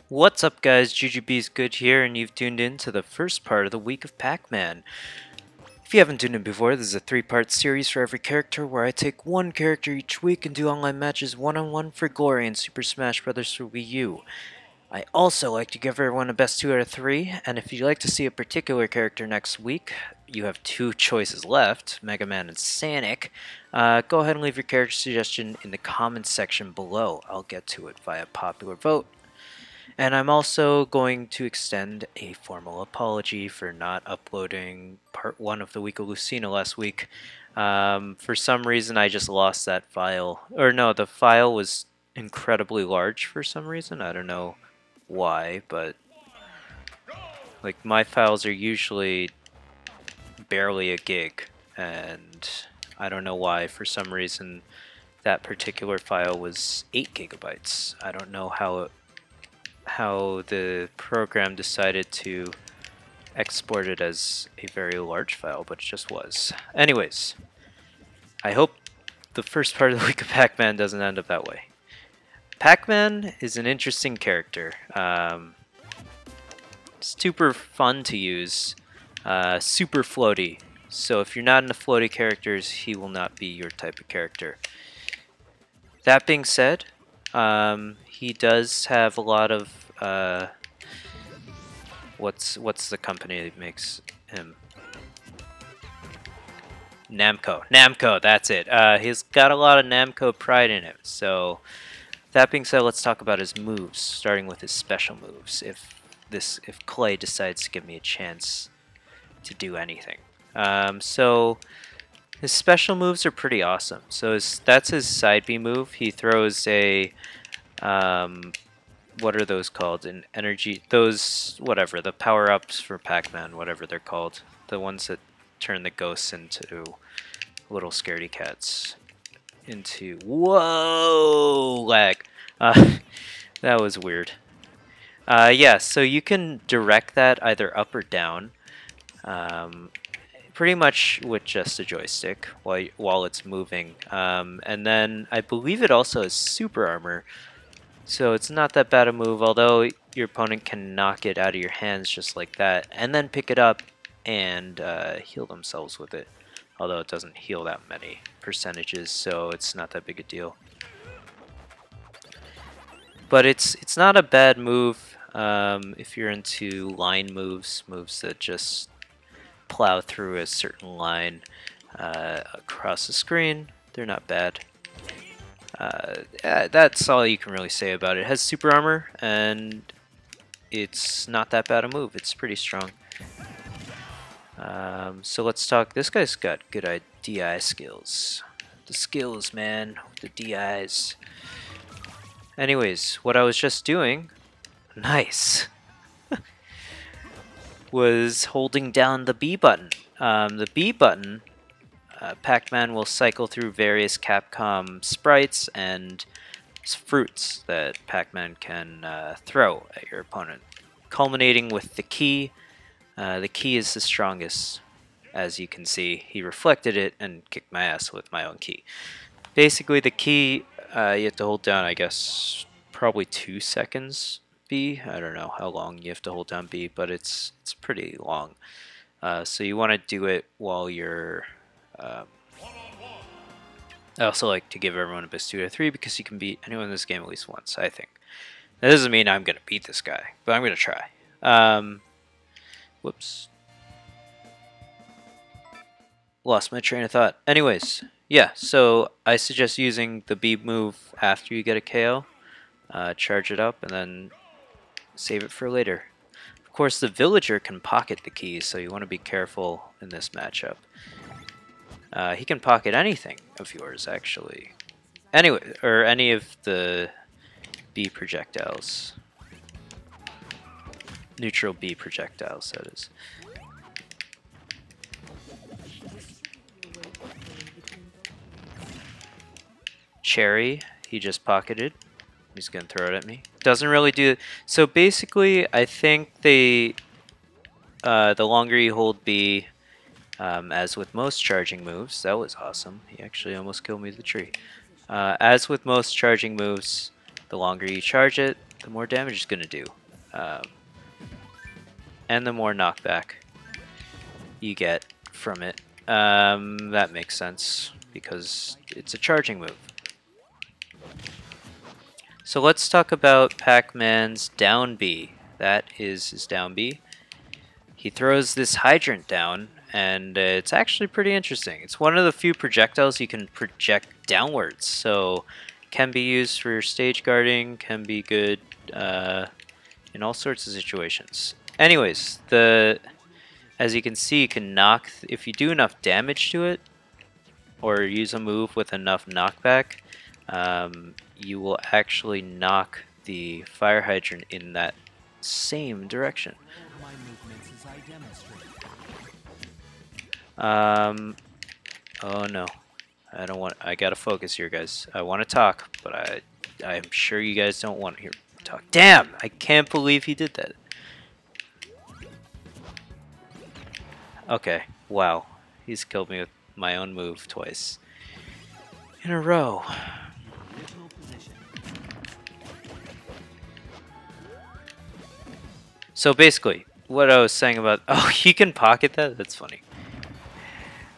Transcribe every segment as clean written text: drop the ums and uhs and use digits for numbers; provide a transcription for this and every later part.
What's up guys, GGB's Good here, and you've tuned in to the first part of the week of Pac-Man. If you haven't tuned in before, this is a 3-part series for every character where I take one character each week and do online matches one-on-one for glory in Super Smash Bros. For Wii U. I also like to give everyone a best 2 out of 3, and if you'd like to see a particular character next week, you have 2 choices left, Mega Man and Sonic. Go ahead and leave your character suggestion in the comments section below. I'll get to it via popular vote. And I'm also going to extend a formal apology for not uploading part 1 of the Week of Lucina last week. For some reason I just lost that file. Or no, the file was incredibly large for some reason. I don't know why, but like my files are usually barely a gig, and I don't know why for some reason that particular file was 8 gigabytes. I don't know how the program decided to export it as a very large file, but it just was. Anyways, I hope the first part of the week of Pac-Man doesn't end up that way. Pac-Man is an interesting character. Super fun to use, super floaty. So if you're not into floaty characters, he will not be your type of character. That being said, he does have a lot of what's the company that makes him? Namco, that's it. He's got a lot of Namco pride in him. So that being said, let's talk about his moves, starting with his special moves. If Clay decides to give me a chance to do anything. So his special moves are pretty awesome. So that's his side B move. He throws a what are those called? An energy, those, whatever, the power-ups for Pac-Man, whatever they're called. The ones that turn the ghosts into little scaredy cats. Into, whoa, lag. That was weird. Yeah, so you can direct that either up or down. Pretty much with just a joystick while it's moving. And then I believe it also has super armor. So it's not that bad a move, although your opponent can knock it out of your hands just like that, and then pick it up and heal themselves with it. Although it doesn't heal that many percentages, so it's not that big a deal. But it's not a bad move if you're into line moves that just plow through a certain line across the screen. They're not bad. That's all you can really say about it. It has super armor, and it's not that bad a move. It's pretty strong. So let's talk. This guy's got good DI skills. The skills, man. The DIs. Anyways, what I was just doing, nice, was holding down the B button. The B button, Pac-Man will cycle through various Capcom sprites and fruits that Pac-Man can throw at your opponent, culminating with the key. The key is the strongest, as you can see. He reflected it and kicked my ass with my own key. Basically, the key, you have to hold down, I guess, probably 2 seconds B. I don't know how long you have to hold down B, but it's pretty long. So you want to do it while you're... I also like to give everyone a best 2 out of 3 because you can beat anyone in this game at least once, I think. That doesn't mean I'm going to beat this guy, but I'm going to try. Whoops. Lost my train of thought. Anyways, yeah, so I suggest using the B move after you get a KO. Charge it up and then save it for later. Of course, the villager can pocket the keys, so you want to be careful in this matchup. He can pocket anything of yours, actually. Anyway, or any of the B projectiles. Neutral B projectiles, that is. Cherry, he just pocketed. He's gonna throw it at me. Doesn't really do it. So basically, I think the longer you hold B, as with most charging moves, that was awesome. He actually almost killed me with the tree. As with most charging moves, the longer you charge it, the more damage it's going to do. Um, and the more knockback you get from it. That makes sense because it's a charging move. So let's talk about Pac-Man's down B. That is his down B. He throws this hydrant down, and it's actually pretty interesting. It's one of the few projectiles you can project downwards, so can be used for stage guarding, can be good in all sorts of situations. Anyways, as you can see, you can knock, if you do enough damage to it, or use a move with enough knockback, you will actually knock the fire hydrant in that same direction. Oh no. I gotta focus here, guys. I want to talk, but I'm sure you guys don't want to hear me talk. Damn! I can't believe he did that. Okay, wow. He's killed me with my own move twice in a row. So basically, what I was saying about... Oh, you can pocket that? That's funny.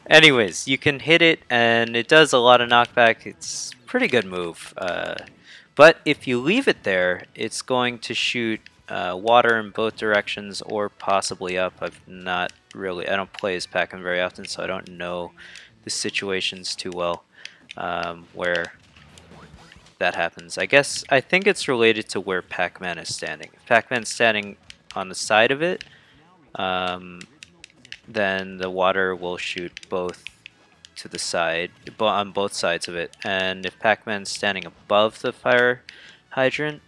Anyways, you can hit it, and it does a lot of knockback. It's a pretty good move. But if you leave it there, it's going to shoot water in both directions or possibly up. I don't play as Pac-Man very often, so I don't know the situations too well where that happens. I think it's related to where Pac-Man is standing. If Pac-Man's standing on the side of it, then the water will shoot both to the side, on both sides of it. And if Pac-Man's standing above the fire hydrant,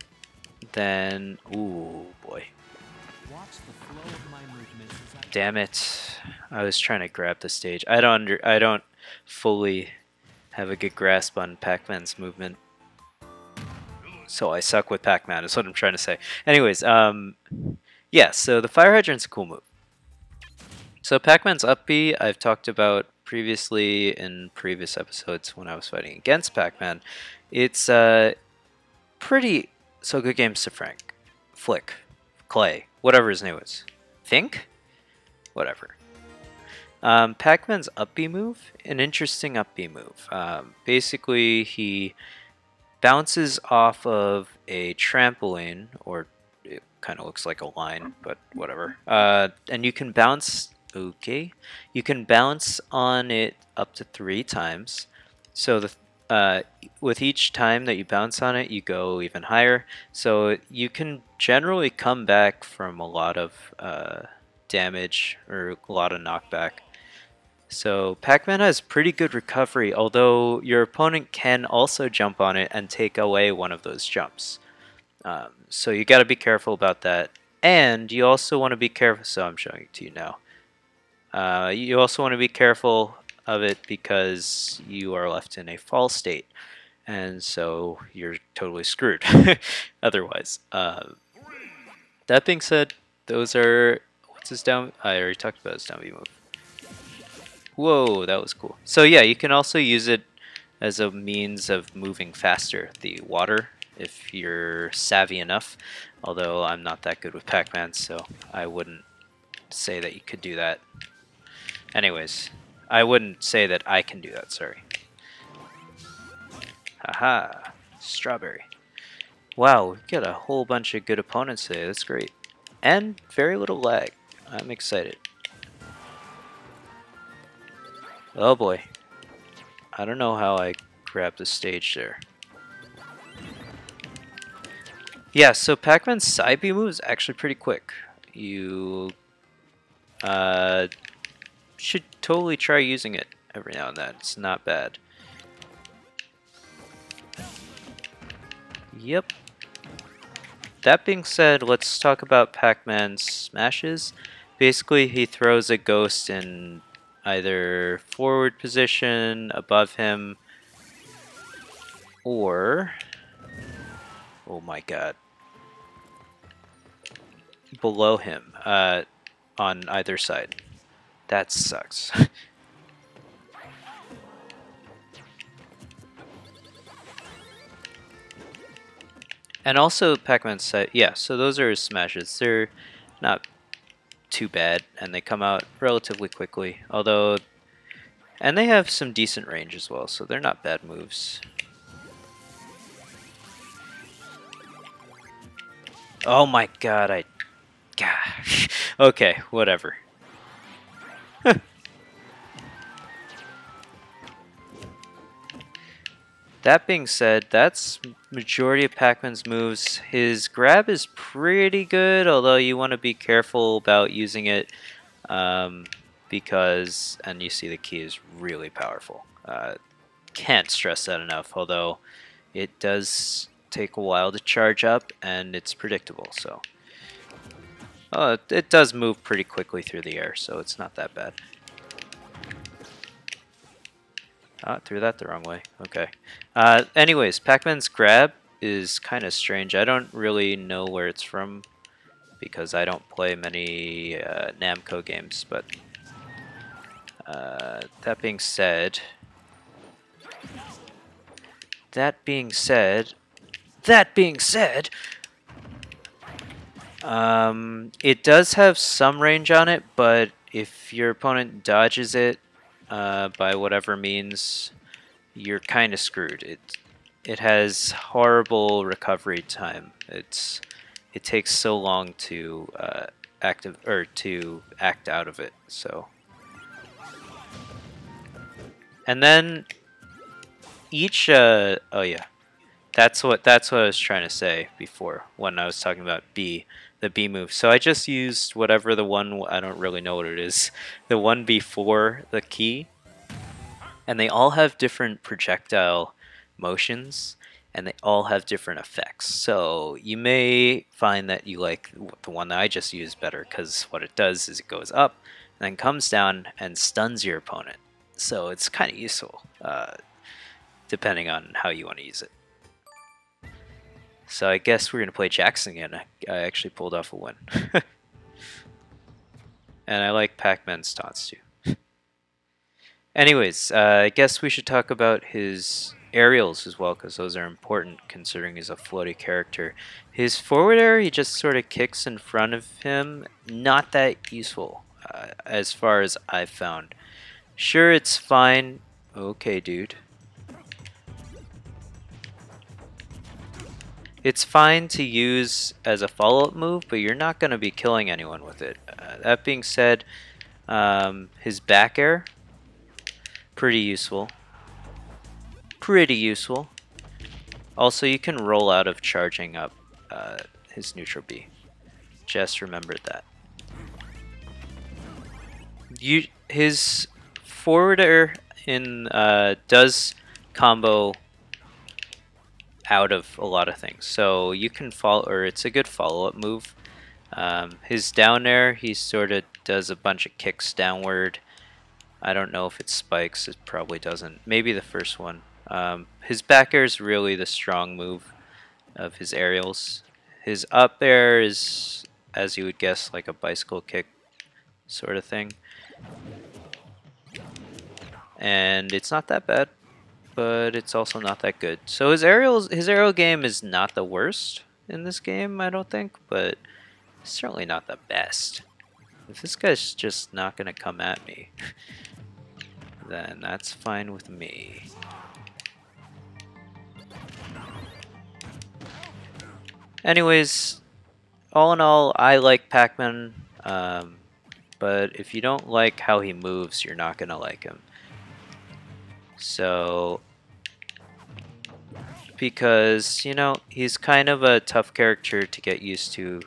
then ooh boy. Damn it! I was trying to grab the stage. I don't fully have a good grasp on Pac-Man's movement, so I suck with Pac-Man. Is what I'm trying to say. Anyways, yeah. So the fire hydrant's a cool move. So Pac-Man's up B, I've talked about previously in previous episodes when I was fighting against Pac-Man. It's pretty... So good games to Frank, Flick, Clay, whatever his name is. Think? Whatever. Pac-Man's up B move, an interesting up B move. Basically, he bounces off of a trampoline, or it kind of looks like a line, but whatever. And you can bounce... Okay, you can bounce on it up to 3 times. So with each time that you bounce on it, you go even higher. So you can generally come back from a lot of damage or a lot of knockback. So Pac-Man has pretty good recovery, although your opponent can also jump on it and take away one of those jumps. So you got to be careful about that. And you also want to be careful. So I'm showing it to you now. You also want to be careful of it because you are left in a fall state, and so you're totally screwed otherwise. That being said, those are... What's his down... I already talked about his down B move. Whoa, that was cool. So yeah, you can also use it as a means of moving faster, the water, if you're savvy enough, although I'm not that good with Pac-Man, so I wouldn't say that you could do that. Anyways, I wouldn't say that I can do that, sorry. Haha, strawberry. Wow, we got a whole bunch of good opponents today, that's great. And very little lag. I'm excited. Oh boy. I don't know how I grabbed the stage there. Yeah, so Pac-Man's side B move is actually pretty quick. You should totally try using it every now and then. It's not bad. Yep. That being said, let's talk about Pac-Man's smashes. Basically, he throws a ghost in either forward position, above him, or... Oh my god. Below him, on either side. That sucks. And also Pac-Man's set, yeah, so those are his smashes. They're not too bad, and they come out relatively quickly, although, and they have some decent range as well, so they're not bad moves. Oh my god, gosh. Okay, whatever. That being said, that's majority of Pac-Man's moves. His grab is pretty good, although you want to be careful about using it because, and you see the key is really powerful. Can't stress that enough, although it does take a while to charge up and it's predictable, so. It does move pretty quickly through the air, so it's not that bad. Threw that the wrong way. Okay. Anyways, Pac-Man's grab is kind of strange. I don't really know where it's from because I don't play many Namco games, but that being said, it does have some range on it, but if your opponent dodges it by whatever means, you're kind of screwed. It has horrible recovery time. It takes so long to act out of it. So, and then each oh yeah, that's what I was trying to say before when I was talking about the B move. So I just used whatever the one, I don't really know what it is, the one before the key, and they all have different projectile motions and they all have different effects. So you may find that you like the one that I just used better because what it does is it goes up and then comes down and stuns your opponent. So it's kind of useful depending on how you want to use it. So I guess we're going to play Jackson again. I actually pulled off a win. And I like Pac-Man's taunts too. Anyways, I guess we should talk about his aerials as well, because those are important considering he's a floaty character. His forward air, he just sort of kicks in front of him. Not that useful, as far as I've found. Sure, it's fine. Okay, dude. It's fine to use as a follow-up move, but you're not going to be killing anyone with it. That being said, his back air, pretty useful. Pretty useful. Also, you can roll out of charging up his neutral B. Just remembered that. His forward air does combo out of a lot of things, so you can follow, or it's a good follow-up move. His down air, he sort of does a bunch of kicks downward. I don't know if it spikes, it probably doesn't. Maybe the first one. His back air is really the strong move of his aerials. His up air is, as you would guess, like a bicycle kick sort of thing. And it's not that bad, but it's also not that good. So his aerial game is not the worst in this game, I don't think, but it's certainly not the best. If this guy's just not gonna come at me, then that's fine with me. Anyways, all in all, I like Pac-Man, but if you don't like how he moves, you're not gonna like him. So, because, you know, he's kind of a tough character to get used to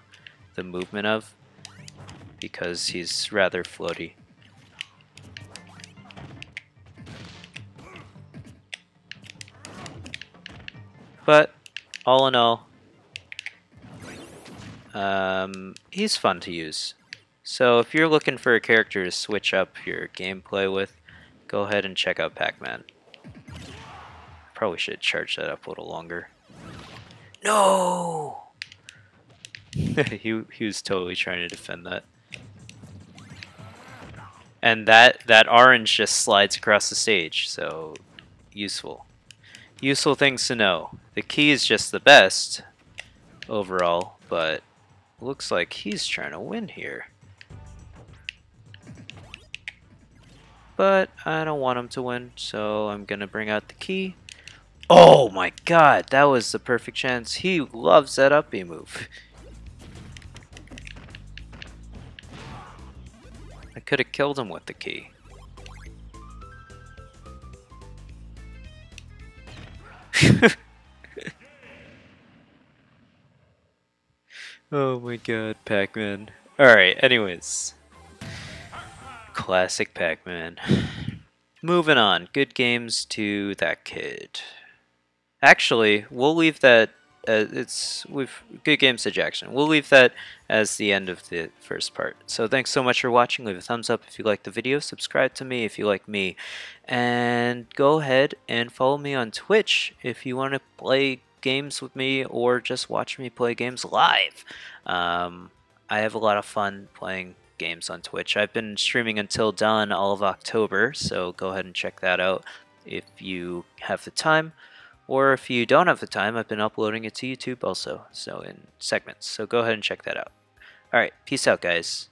the movement of, because he's rather floaty. But, all in all, he's fun to use. So if you're looking for a character to switch up your gameplay with, go ahead and check out Pac-Man. Probably should charge that up a little longer. No! he was totally trying to defend that. And that orange just slides across the stage, so useful. Useful things to know. The key is just the best, overall, but looks like he's trying to win here. But I don't want him to win, so I'm gonna bring out the key. Oh my god, that was the perfect chance. He loves that up B move. I could have killed him with the key. Oh my god, Pac-Man. Alright, anyways. Classic Pac-Man. Moving on. Good games to that kid. Actually, we'll leave that. We've good games to Jackson. We'll leave that as the end of the first part. So thanks so much for watching. Leave a thumbs up if you like the video. Subscribe to me if you like me, and go ahead and follow me on Twitch if you want to play games with me or just watch me play games live. I have a lot of fun playing games on Twitch. I've been streaming until dawn all of October, so go ahead and check that out if you have the time. Or if you don't have the time, I've been uploading it to YouTube also, so in segments. So go ahead and check that out. Alright, peace out, guys.